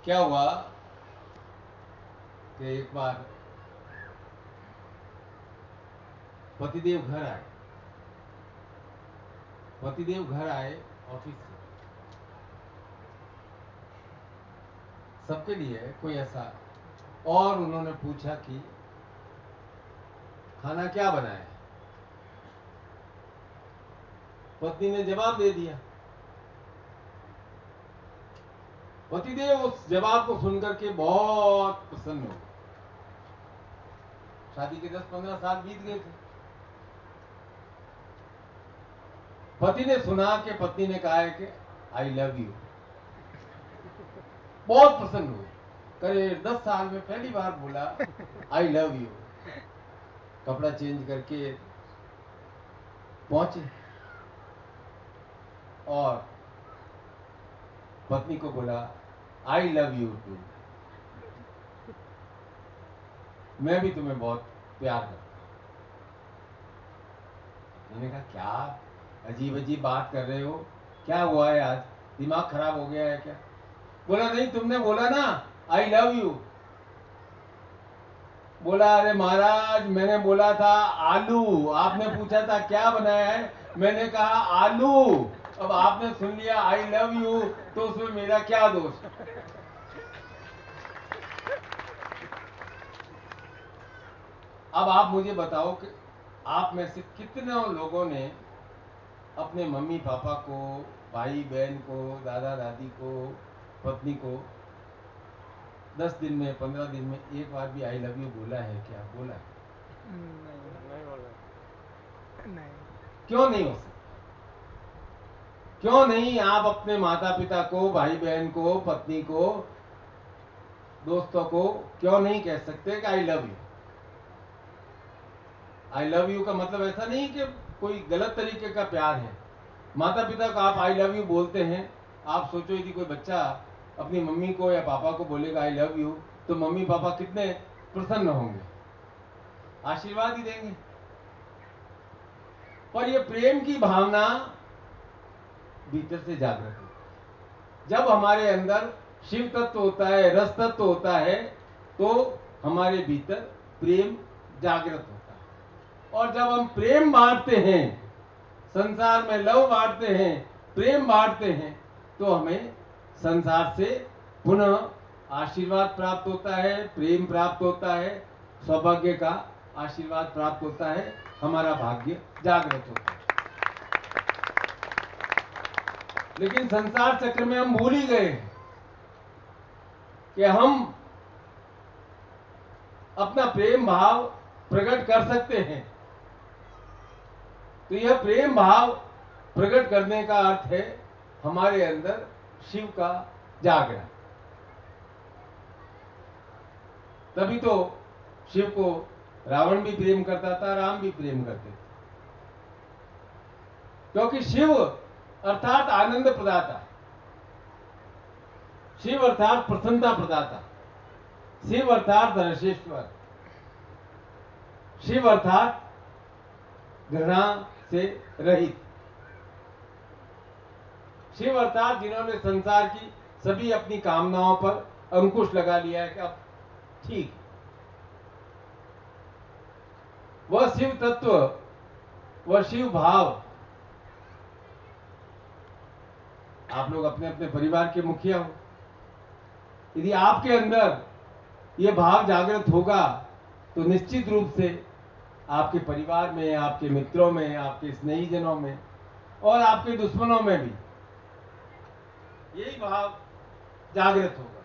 क्या हुआ कि एक बार पतिदेव घर आए। पतिदेव घर आए ऑफिस से। सबके लिए कोई ऐसा, और उन्होंने पूछा कि खाना क्या बनाया है। पत्नी ने जवाब दे दिया। पतिदेव उस जवाब को सुनकर के बहुत प्रसन्न हो गए। शादी के 10-15 साल बीत गए थे। पति ने सुना कि पत्नी ने कहा है कि आई लव यू। बहुत प्रसन्न हुए। करीब 10 साल में पहली बार बोला आई लव यू। कपड़ा चेंज करके पहुंचे और पत्नी को बोला आई लव यू टू। मैं भी तुम्हें बहुत प्यार करता हूं। मैंने कहा क्या अजीब अजीब बात कर रहे हो, क्या हुआ है, आज दिमाग खराब हो गया है क्या? बोला नहीं, तुमने बोला ना आई लव यू। बोला अरे महाराज, मैंने बोला था आलू, आपने पूछा था क्या बनाया है, मैंने कहा आलू। अब आपने सुन लिया आई लव यू, तो उसमें मेरा क्या दोष? अब आप मुझे बताओ कि आप में से कितने लोगों ने अपने मम्मी पापा को, भाई बहन को, दादा दादी को, पत्नी को 10 दिन में, 15 दिन में एक बार भी आई लव यू बोला है क्या? बोला है? नहीं बोला। नहीं। क्यों नहीं हो सकता? क्यों नहीं आप अपने माता पिता को, भाई बहन को, पत्नी को, दोस्तों को क्यों नहीं कह सकते कि I love you? I love you का मतलब ऐसा नहीं कि कोई गलत तरीके का प्यार है। माता पिता को आप आई लव यू बोलते हैं। आप सोचो यदि कोई बच्चा अपनी मम्मी को या पापा को बोलेगा आई लव यू, तो मम्मी पापा कितने प्रसन्न होंगे, आशीर्वाद ही देंगे। पर यह प्रेम की भावना भीतर से जागृत होती है। जब हमारे अंदर शिव तत्व होता है, रस तत्व होता है, तो हमारे भीतर प्रेम जागृत होता है। और जब हम प्रेम बांटते हैं, संसार में लव बांटते हैं, प्रेम बांटते हैं, तो हमें संसार से पुनः आशीर्वाद प्राप्त होता है, प्रेम प्राप्त होता है, सौभाग्य का आशीर्वाद प्राप्त होता है, हमारा भाग्य जागृत होता है। लेकिन संसार चक्र में हम भूल ही गए कि हम अपना प्रेम भाव प्रकट कर सकते हैं। तो यह प्रेम भाव प्रकट करने का अर्थ है हमारे अंदर शिव का जागरण। तभी तो शिव को रावण भी प्रेम करता था, राम भी प्रेम करते थे। क्योंकि शिव अर्थात आनंद प्रदाता, शिव अर्थात प्रसन्नता प्रदाता, शिव अर्थात रसेश्वर, शिव अर्थात घृणा से रहित, शिव अर्थात जिन्होंने संसार की सभी अपनी कामनाओं पर अंकुश लगा लिया है कि अब ठीक। वह शिव तत्व, वह शिव भाव, आप लोग अपने अपने परिवार के मुखिया हो। यदि आपके अंदर यह भाव जागृत होगा तो निश्चित रूप से आपके परिवार में, आपके मित्रों में, आपके स्नेहीजनों में और आपके दुश्मनों में भी यही भाव जागृत होगा।